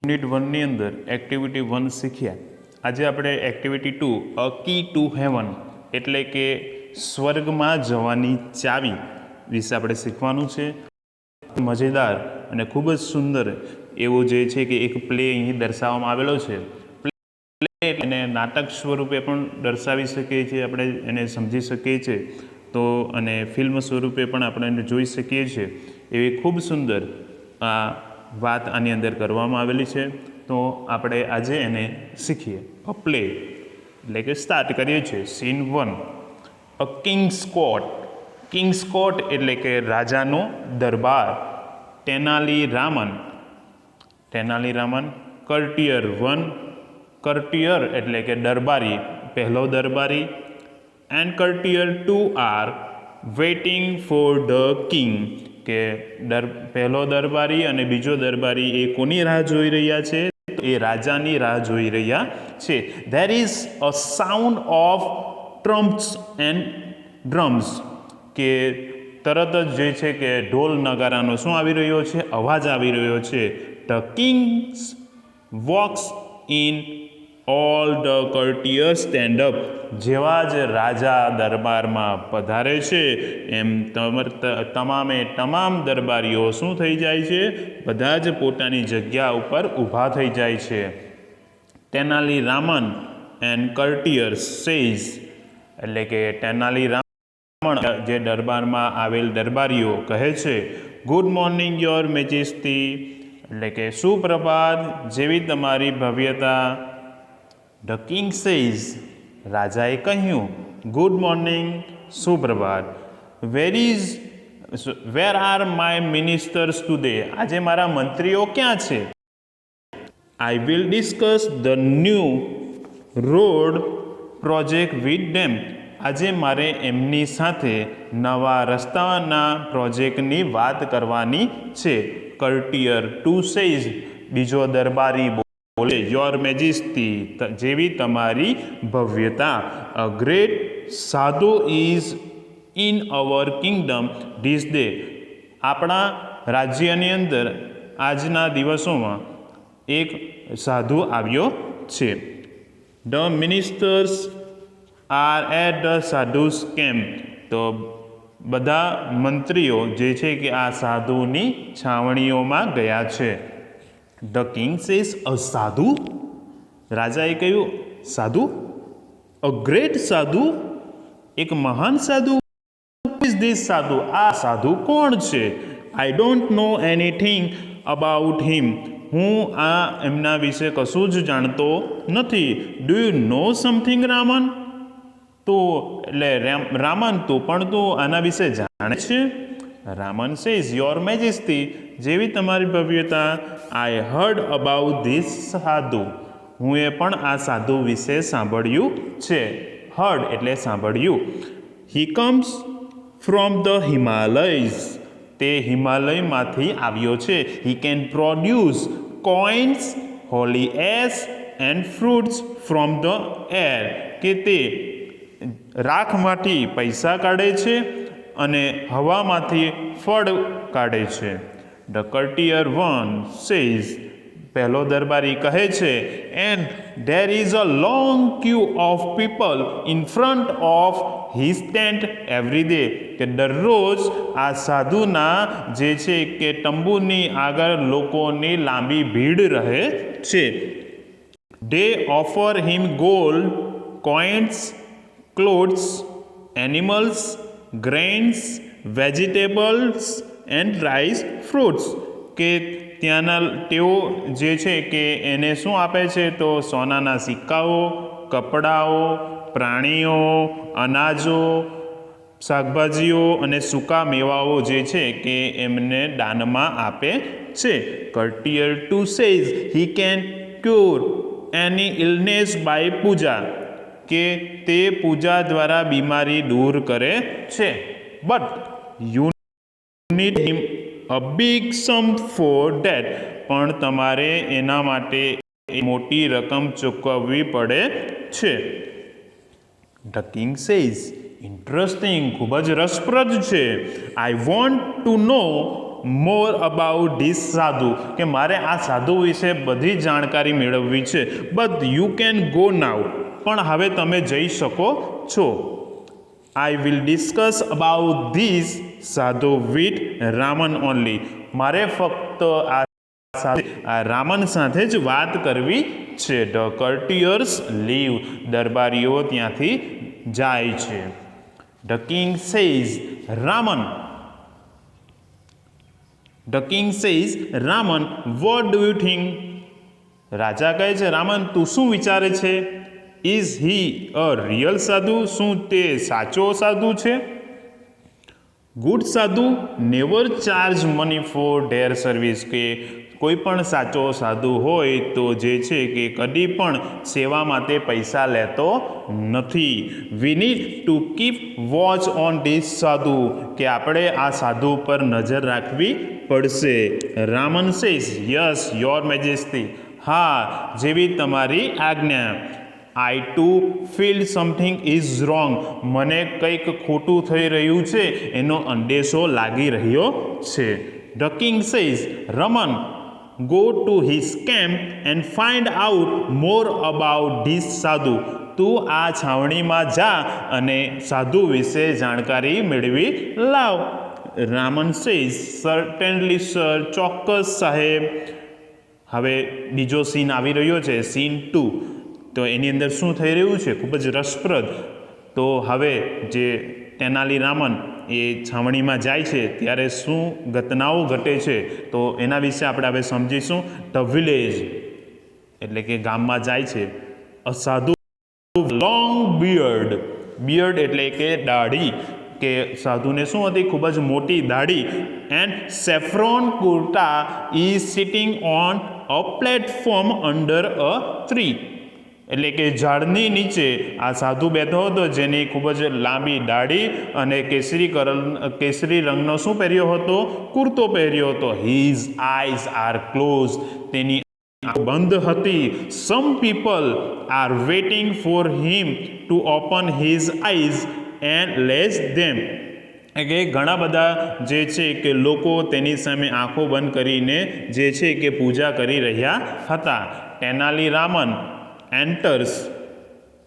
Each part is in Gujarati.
યુનિટ 1 ની અંદર એક્ટિવિટી 1 શીખ્યા. આજે આપણે activity 2 a key to heaven એટલે કે સ્વર્ગમાં જવાની ચાવી વિશે આપણે શીખવાનું છે. મજેદાર અને ખૂબ જ સુંદર એવો જે છે કે એક પ્લે અહીં દર્શાવવામાં આવેલો છે. પ્લે એને નાટક સ્વરૂપે પણ દર્શાવી શકીએ છીએ, આપણે એને સમજી શકીએ છીએ તો, અને ફિલ્મ સ્વરૂપે પણ આપણે એને જોઈ શકીએ છીએ. એવી ખૂબ સુંદર આ વાત આની અંદર કરવામાં આવેલી છે. તો આપણે આજે એને શીખીએ. અ પ્લે એટલે કે સ્ટાર્ટ કરીએ છીએ. સીન 1, અ કિંગ્સ કોર્ટ. કિંગ્સ કોર્ટ એટલે કે રાજાનો દરબાર. તેનાલી રામન. કર્ટિયર 1, કર્ટિયર એટલે કે દરબારી, પહેલો દરબારી. And courtier 2 are waiting for the king, કે પહેલો દરબારી અને બીજો દરબારી એ કોની રાહ જોઈ રહ્યા છે? એ રાજાની રાહ જોઈ રહ્યા છે. There is a sound of trumpets and drums, કે તરત જ જે છે કે ઢોલ નગારાનો શું આવી રહ્યો છે? અવાજ આવી રહ્યો છે. The king's walks in, all the courtiers stand up. જેવા જ રાજા દરબારમાં પધારે છે એમ તમામે તમામ દરબારીઓ શું થઈ જાય છે? બધા જ પોતાની જગ્યા ઉપર ઊભા થઈ જાય છે. તેનાલી રામન એન્ડ કર્ટિયર્સ સેઝ, એટલે કે તેનાલી રામન જે દરબારમાં આવેલ દરબારીઓ કહે છે, ગુડ મોર્નિંગ યોર મેજેસ્ટી, એટલે કે સુપ્રભાત જેવી તમારી ભવ્યતા. ધ કિંગ સેઝ, રાજાએ કહ્યું, ગુડ મોર્નિંગ, સુપ્રભાત. Where are my ministers today, આજે મારા મંત્રીઓ ક્યાં છે? I will discuss the new road project with them, આજે મારે એમની સાથે નવા રસ્તાના પ્રોજેક્ટની વાત કરવાની છે. કર્ટિયર 2 સેઝ, બીજો દરબારી બોલે, યોર મેજેસ્ટી, જેવી તમારી ભવ્યતા. A great sadhu is in our kingdom this day, આપણા રાજ્યની અંદર આજના દિવસોમાં એક સાધુ આવ્યો છે. The ministers are at the sadhus camp, તો બધા મંત્રીઓ જે છે કે આ સાધુની છાવણીઓમાં ગયા છે. ધ કિંગ સેઝ, અ સાધુ, રાજાએ કહ્યું, સાધુ? અ ગ્રેટ સાધુ, એક મહાન સાધુ. ઇઝ ધીસ સાધુ, આ સાધુ કોણ છે? I don't know anything about him, હું આ એમના વિશે કશું જ જાણતો નથી. Do you know something Raman, તો એટલે રામન, તો પણ તું આના વિશે જાણે છે? રામન સેઝ, યોર મેજેસ્ટી, જેવી તમારી ભવ્યતા. આઈ હર્ડ અબાઉટ ધીસ સાધુ, હું એ પણ આ સાધુ વિશે સાંભળ્યું છે. હર્ડ એટલે સાંભળ્યું. હી કમ્સ ફ્રોમ ધ હિમાલયઝ, તે હિમાલયમાંથી આવ્યો છે. He can produce coins, Holi S and fruits from the air, કે તે રાખમાંથી પૈસા કાઢે છે અને હવામાંથી ફળ કાઢે છે. ધ કર્ટિયર 1 સેઝ, પહેલો દરબારી કહે છે, and there is a long Q of people in front of his tent every day, કે દરરોજ આ સાધુના જે છે કે તંબુની આગળ લોકોની લાંબી ભીડ રહે છે. They offer him gold, coins, clothes, animals, grains, vegetables and rice, fruits, કે ત્યાંના તેઓ જે છે કે એને શું આપે છે? તો સોનાના સિક્કાઓ, કપડાઓ, પ્રાણીઓ, અનાજો, શાકભાજીઓ અને સૂકા મેવાઓ જે છે કે એમને દાનમાં આપે છે. Courtier 2 says, he can cure any illness by puja, કે તે પૂજા દ્વારા બીમારી દૂર કરે છે. But you need him a big sum for that, પણ તમારે એના માટે મોટી રકમ ચૂકવવી પડે છે. ધ કિંગ સેઝ, ઇન્ટરેસ્ટિંગ, ખૂબ જ રસપ્રદ છે. I want to know more about this sadhu, કે મારે આ સાધુ વિશે બધી જાણકારી મેળવવી છે. But you can go now, પણ હવે તમે જઈ શકો છો. આઈ વિલ ડિસ્કસ અબાઉટ ધીસ સાધુ વિથ રામન ઓનલી, મારે ફક્ત આ રામન સાથે જ વાત કરવી છે. ધ કર્ટિયર્સ લીવ, દરબારીઓ ત્યાંથી જાય છે. The king says Raman, the king says Raman what do you think, રાજા કહે છે રામન તું શું વિચારે છે. ઇઝ હી અ રિયલ સાધુ, શું તે સાચો સાધુ છે. ગુડ સાધુ never charge money for there service, કે કોઈ પણ સાચો સાધુ હોય તો જે છે કે કદી પણ સેવા માટે પૈસા લેતો નથી. વી need to keep watch on this sadhu, કે આપણે આ સાધુ પર નજર રાખવી પડશે. Raman says yes your majesty, હા જેવી તમારી આજ્ઞા. આઈ to feel something is wrong, મને કંઈક ખોટું થઈ રહ્યું છે એનો અંદેશો લાગી રહ્યો છે. The king says Raman go to his camp and find out more about this સાધુ, તું આ છાવણીમાં જા અને સાધુ વિશે જાણકારી મેળવી લાવ. રામન સેઝ સર્ટેનલી સર, ચોક્કસ સાહેબ. હવે બીજો સીન આવી રહ્યો છે, સીન 2. તો એની અંદર શું થઈ રહ્યું છે, ખૂબ જ રસપ્રદ. તો હવે જે તેનાલી રામન એ છાવણીમાં જાય છે ત્યારે શું ઘટનાઓ ઘટે છે તો એના વિશે આપણે હવે સમજીશું. ધ વિલેજ એટલે કે ગામમાં જાય છે. અ સાધુ લોંગ બિયર્ડ, બિયર્ડ એટલે કે દાઢી, કે સાધુને શું હતી, ખૂબ જ મોટી દાઢી. And saffron kurta is sitting on a platform under a tree, એટલે કે ઝાડની નીચે આ સાધુ બેઠો હતો જેની ખૂબ જ લાંબી દાઢી અને કેસરી રંગનો શું પહેર્યો હતો, કુર્તો પહેર્યો હતો. હિઝ આઈઝ આર ક્લોઝ, તેની આંખ બંધ હતી. Some people are waiting for him to open his eyes and bless them, કે ઘણા બધા જે છે કે લોકો તેની સામે આંખો બંધ કરીને જે છે કે પૂજા કરી રહ્યા હતા. Tenali Raman enters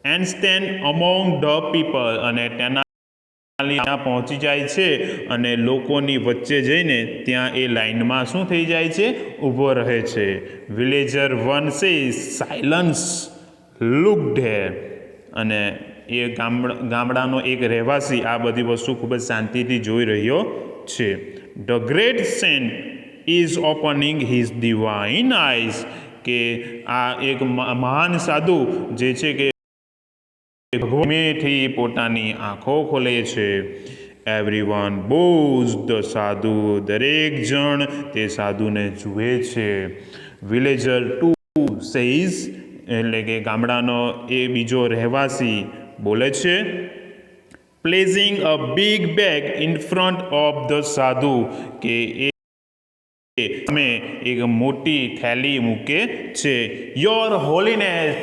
and stand among the people, અને તેનાલી ત્યાં પહોંચી જાય છે અને લોકોની વચ્ચે જઈને ત્યાં એ લાઈનમાં શું થઈ જાય છે, ઊભો રહે છે. Villager one says silence look there, અને એ ગામડાનો એક રહેવાસી આ બધી વસ્તુ ખૂબ જ શાંતિથી જોઈ રહ્યો છે. The great saint is opening his divine eyes, કે આ એક મહાન સાધુ જે છે કે ભગવાનથી પોતાની આંખો ખોલે છે. એવરીવન બોઝ ધ સાધુ, દરેક જણ તે સાધુને જુએ છે. વિલેજર 2 સેઝ એટલે કે ગામડાનો એ બીજો રહેવાસી બોલે છે. Placing a big bag in front of the સાધુ, કે અમે એક મોટી થેલી મૂકે છે. યોર હોલીનેસ,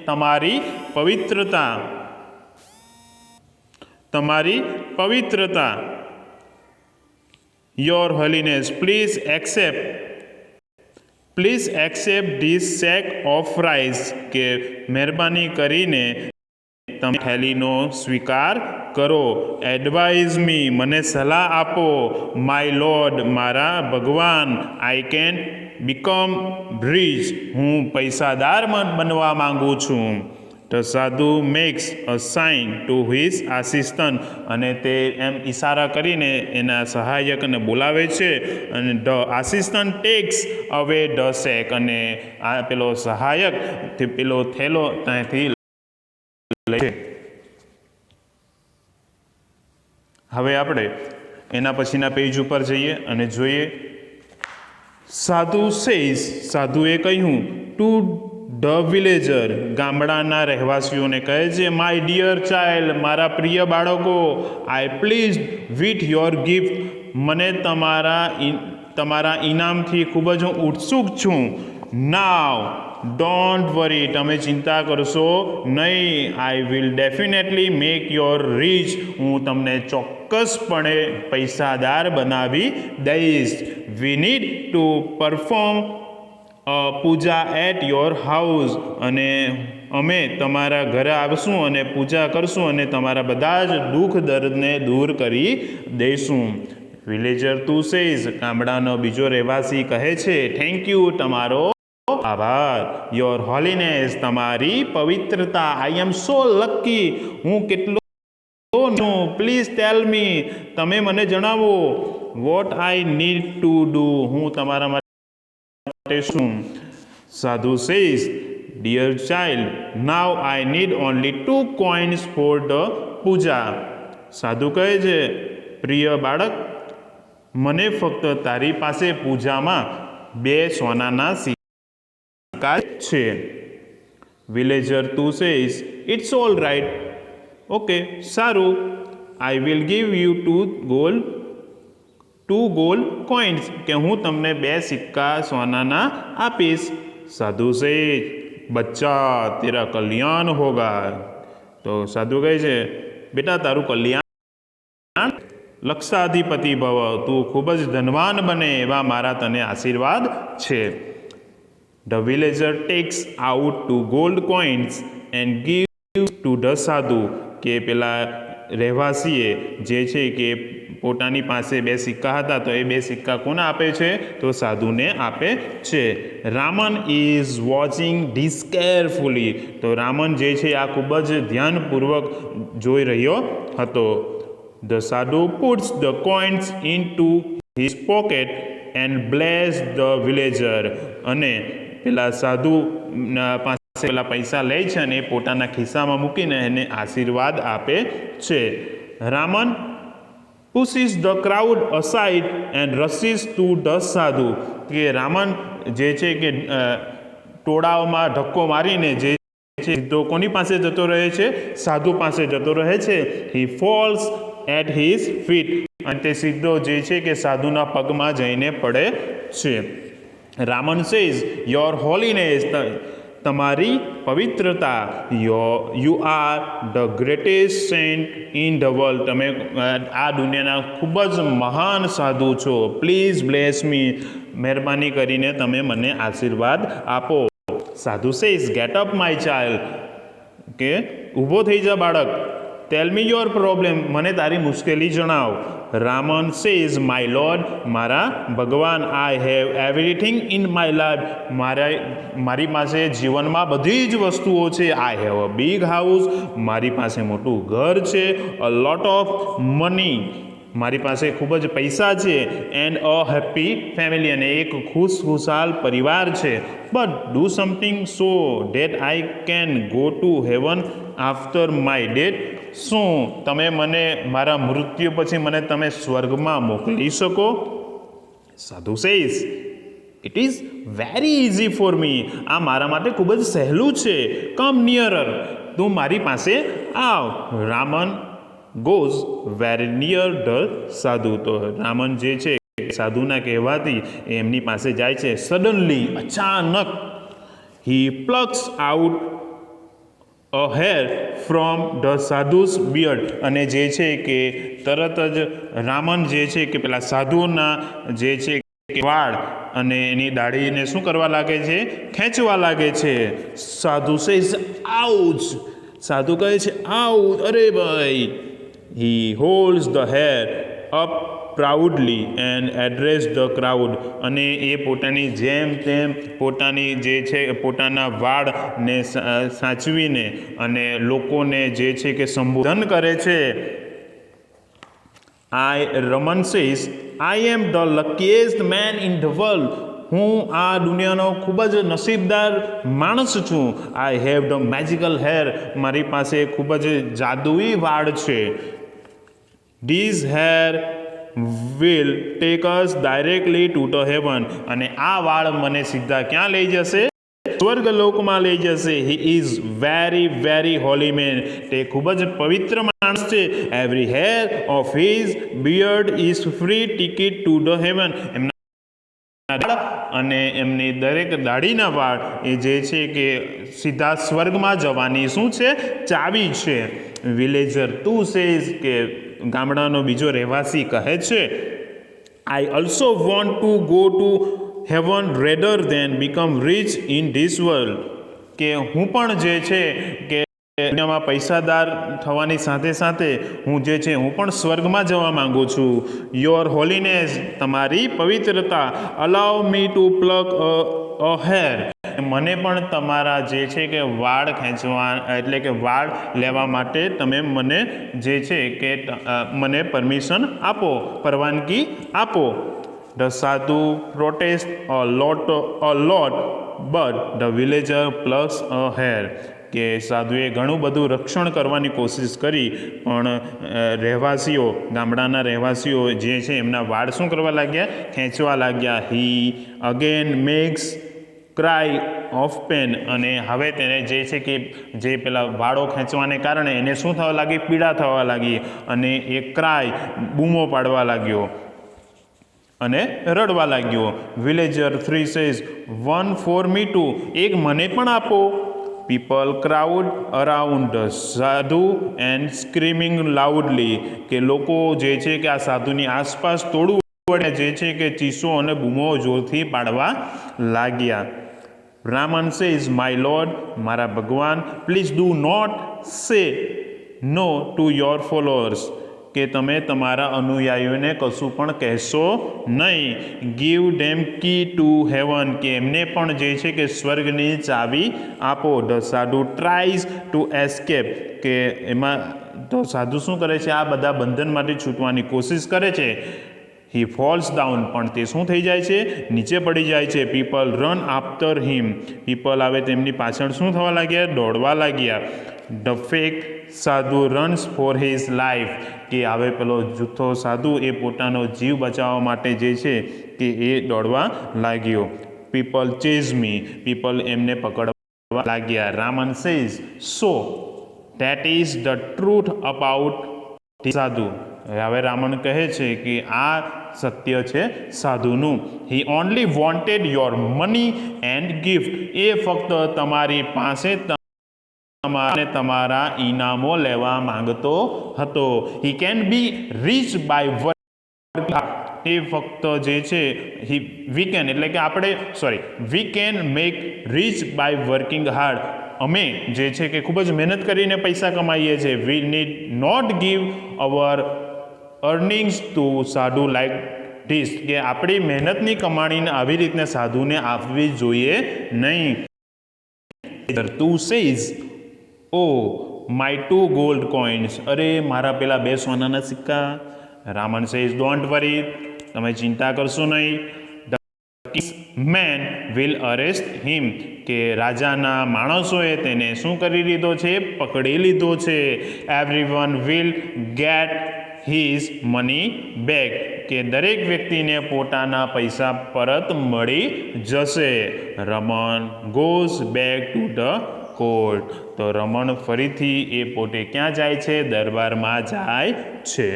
તમારી પવિત્રતા, તમારી પવિત્રતા. Your holiness please accept this sack of rice, કે મહેરબાની કરીને તમે થેલીનો સ્વીકાર કરો. એડવાઇઝ મી, મને સલાહ આપો. માય લોર્ડ, મારા ભગવાન. આઈ કેન બીકમ રિચ, હું પૈસાદાર બનવા માંગુ છું. ધ સાધુ max a sine to his assistant, અને તે એમ ઈશારા કરીને એના સહાયકને બોલાવે છે. અને the assistant takes away the sack, અને આ પેલો સહાયક પેલો થેલો ત્યાંથી લે છે. હવે આપણે એના પછીના પેજ ઉપર જઈએ અને જોઈએ. સાધુ સેઝ, સાધુએ કહ્યું ટુ ધ વિલેજર, ગામડાના રહેવાસીઓને કહે છે. માય ડિયર ચાઇલ્ડ, મારા પ્રિય બાળકો. આઈ પ્લીઝ વિથ યોર ગિફ્ટ, મને તમારા ઇનામથી ખૂબ જ હું ઉત્સુક છું. નાવ ડોન્ટ વરી, તમે ચિંતા કરશો નહીં. I will definitely make your rich, હું તમને ચોક્કસપણે પૈસાદાર બનાવી દઈશ. We need to perform puja at your house, અને અમે તમારા ઘરે આવશું અને પૂજા કરશું અને તમારા બધા જ દુઃખ દર્દને દૂર કરી દઈશું. વિલેજર તું સેઝ, ગામડાનો બીજો રહેવાસી કહે છે, થેન્ક યુ, તમારો આભાર. યોર હોલીનેસ, તમારી પવિત્રતા. આઈ એમ સો લકી, હું કેટલો પ્લીઝ ટેલ મી, તમે મને જણાવો. What I need to do, હું તમારા માટે શું. Sadhu says, dear child, now I need only 2 coins for the puja. સાધુ કહે છે, પ્રિય બાળક, મને ફક્ત તારી પાસે પૂજામાં 2 સોનાના સિક્કા છે. Villager two says, it's all right, okay, સારું. I will give you 2 gold coins, કે હું તમને 2 સિક્કા સોનાના આપીશ. સાધુ સેઝ, બચ્ચા તેરા કલ્યાણ હોગા. તો સાધુ કહે છે, બેટા તારું કલ્યાણ, લક્ષાધિપતિ ભવ, તું ખૂબ જ ધનવાન બને એવા મારા તને આશીર્વાદ છે. The villager tax out 2 gold coins and give to the સાધુ, કે પેલા રહેવાસીએ જે છે કે પોતાની પાસે 2 સિક્કા હતા, તો એ 2 સિક્કા કોને આપે છે, તો સાધુને આપે છે. Raman is watching this carefully, તો રામન જે છે આ ખૂબ જ ધ્યાનપૂર્વક જોઈ રહ્યો હતો. ધ સાધુ puts the coins in to his pocket and bless the villager, અને પેલા સાધુ પાસે પેલા પૈસા લે છે અને એ પોતાના ખિસ્સામાં મૂકીને એને આશીર્વાદ આપે છે. Raman pushes the crowd aside and rushes to the સાધુ, કે રામન જે છે કે ટોળાઓમાં ધક્કો મારીને જે છે સીધો કોની પાસે જતો રહે છે, સાધુ પાસે જતો રહે છે. he falls at his feet, અને તે સીધો જે છે કે સાધુના પગમાં જઈને પડે છે. રામન સેઝ, યોર હોલીનેસ, તમારી પવિત્રતા, you are the greatest saint in the world, તમે આ દુનિયાના ખૂબ જ મહાન સાધુ છો. પ્લીઝ બ્લેસ મી, મહેરબાની કરીને તમે મને આશીર્વાદ આપો. સાધુ says, get up my child, કે ઊભો થઈ જા બાળક. ટેલ મી યોર પ્રોબ્લેમ, મને તારી મુશ્કેલી જણાવ. રામન સેઝ, માય લોર્ડ, મારા ભગવાન, I have everything in my life, મારી પાસે જીવનમાં બધી જ વસ્તુઓ છે. I have a big house, મારી પાસે મોટું ઘર છે. અ લોટ ઓફ મની, મારી પાસે ખૂબ જ પૈસા છે. એન્ડ અ હેપી ફેમિલી, અને એક ખુશખુશાલ પરિવાર છે. But do something so date I can go to heaven after my death, શું તમે મને મારા મૃત્યુ પછી મને તમે સ્વર્ગમાં મોકલી શકો? સાધુ says, it is very easy for me, આ મારા માટે ખૂબ જ સહેલું છે. કમ નિયરર, તું મારી પાસે આવ. Raman goes very near the સાધુ, તો રામન જે છે સાધુના કહેવાથી એમની પાસે જાય છે. સડનલી, અચાનક, he plucks out a hair from the sadhu's beard, અને જે છે કે તરત જ રામન જે છે કે પેલા સાધુના જે છે કે વાળ અને એની દાઢીને શું કરવા લાગે છે, ખેંચવા લાગે છે. સાધુ સેઝ, આઉચ, સાધુ કહે છે આઉચ, અરે ભાઈ. He holds the hair up proudly and address the crowd, અને એ પોતાની જેમ તેમ પોતાની જે છે પોતાના વાળને સાચવીને અને લોકોને જે છે કે સંબોધન કરે છે. Raman says, I am the luckiest man in the world, હું આ દુનિયાનો ખૂબ જ નસીબદાર માણસ છું. I have the magical hair, મારી પાસે ખૂબ જ જાદુઈ વાળ છે. These hair will take us directly to the heaven, અને આ વાળ મને સીધા ક્યાં લઈ જશે, સ્વર્ગલોકમાં લઈ જશે. He is very very holy man, તે ખૂબ જ પવિત્ર માણસ છે. Every hair of his beard is free ticket to the heaven, એમના અને એમની દરેક દાઢીના વાળ એ જે છે કે સીધા સ્વર્ગમાં જવાની શું છે, ચાવી છે. વિલેજર 2 સેઝ કે ગામડાનો બીજો રહેવાસી કહે છે, I also want to go to heaven rather than become rich in this world, કે હું પણ જે છે કે દુનિયામાં પૈસાદાર થવાની સાથે સાથે હું જે છે હું પણ સ્વર્ગમાં જવા માંગુ છું. યોર હોલીનેસ, તમારી પવિત્રતા, allow me to pluck a hair, મને પણ તમારા જે છે કે વાળ ખેંચવા એટલે કે વાળ લેવા માટે તમે મને જે છે કે મને પરમિશન આપો, પરવાનગી આપો. ધ સાધુ protest a lot but the villager પ્લક્સ a hair, કે સાધુએ ઘણું બધું રક્ષણ કરવાની કોશિશ કરી પણ રહેવાસીઓ, ગામડાના રહેવાસીઓ જે છે એમના વાળ શું કરવા લાગ્યા, ખેંચવા લાગ્યા. He again makes cry of pain, અને હવે તેને જે છે કે જે પેલા વાળો ખેંચવાને કારણે એને શું થવા લાગી, પીડા થવા લાગી, અને એ ક્રાય બૂમો પાડવા લાગ્યો અને રડવા લાગ્યો. Villager 3 says one for me to, એક મને પણ આપો. પીપલ ક્રાઉડ અરાઉન્ડ ધ સાધુ એન્ડ સ્ક્રીમિંગ લાઉડલી, કે લોકો જે છે કે આ સાધુની આસપાસ તોડવું વડે જે છે કે ચીસો અને બૂમો જોરથી પાડવા લાગ્યા. રામન સેઝ માય લોર્ડ, મારા ભગવાન, પ્લીઝ ડુ નોટ સે નો ટુ યોર ફોલોઅર્સ, કે તમે તમારા અનુયાયીઓને કશું પણ કહેશો નહીં. Give them key to heaven, કે એમને પણ જે છે કે સ્વર્ગની ચાવી આપો. ધ સાધુ ટ્રાઈઝ ટુ એસ્કેપ, કે એમાં તો સાધુ શું કરે છે, આ બધા બંધનમાંથી છૂટવાની કોશિશ કરે છે. હી ફોલ્સ ડાઉન, પણ તે શું થઈ જાય છે, નીચે પડી જાય છે. પીપલ રન આફ્ટર હિમ, પીપલ આવે તેમની પાછળ શું થવા લાગ્યા, દોડવા લાગ્યા. ધ ફેક સાધુ રન્સ ફોર હિઝ લાઈફ, કે આવે પેલો જૂઠો સાધુ એ પોતાનો જીવ બચાવવા માટે જે છે કે એ દોડવા લાગ્યો. પીપલ ચેઝ મી, પીપલ એમને પકડવા લાગ્યા. Raman says so that is the truth about sadhu, હવે રાવણ કહે છે કે આ સત્ય છે સાધુનું. He only wanted your money and gift, એ ફક્ત તમારી પાસે તમારા ઇનામો લેવા માંગતો હતો. He can be rich by work, એ ફક્ત જે છે વી કેન એટલે કે આપણે we can make rich by working hard, અમે જે છે કે ખૂબ જ મહેનત કરીને પૈસા કમાઈએ છીએ. We need not give our earnings to sadhu like this, કે આપણી મહેનતની કમાણીને આવી રીતને સાધુને આપવી જોઈએ નહીં. તું says oh my 2 gold coins, અરે મારા પેલા 2 સોનાના સિક્કા. રામન સેઝ ડોન્ટ વરી, તમે ચિંતા કરશો નહીં. મેન વિલ અરેસ્ટ હિમ, કે રાજાના માણસોએ તેને શું કરી લીધો છે, પકડી લીધો છે. Everyone will get his money back, કે દરેક વ્યક્તિને પોતાના પૈસા પરત મળી જશે. Raman goes back to the court, તો રમણ ફરીથી એ પોતે ક્યાં જાય છે, દરબારમાં જાય છે.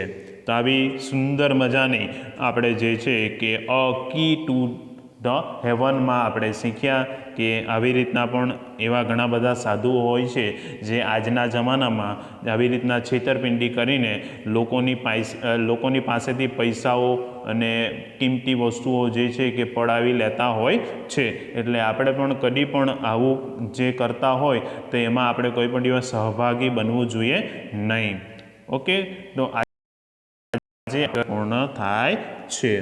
તો આવી સુંદર મજાની આપણે જે છે કે અ કી ટુ ધ હેવનમાં આપણે શીખ્યા કે આવી રીતના પણ એવા ઘણા બધા સાધુઓ હોય છે જે આજના જમાનામાં આવી રીતના છેતરપિંડી કરીને લોકોની પાસેથી પૈસાઓ અને કિંમતી વસ્તુઓ જે છે કે પડાવી લેતા હોય છે. એટલે આપણે પણ કદી પણ આવું જે કરતા હોય તો એમાં આપણે કોઈ પણ દિવસ સહભાગી બનવું જોઈએ નહીં. ઓકે, તો આજે પૂર્ણ થાય છે.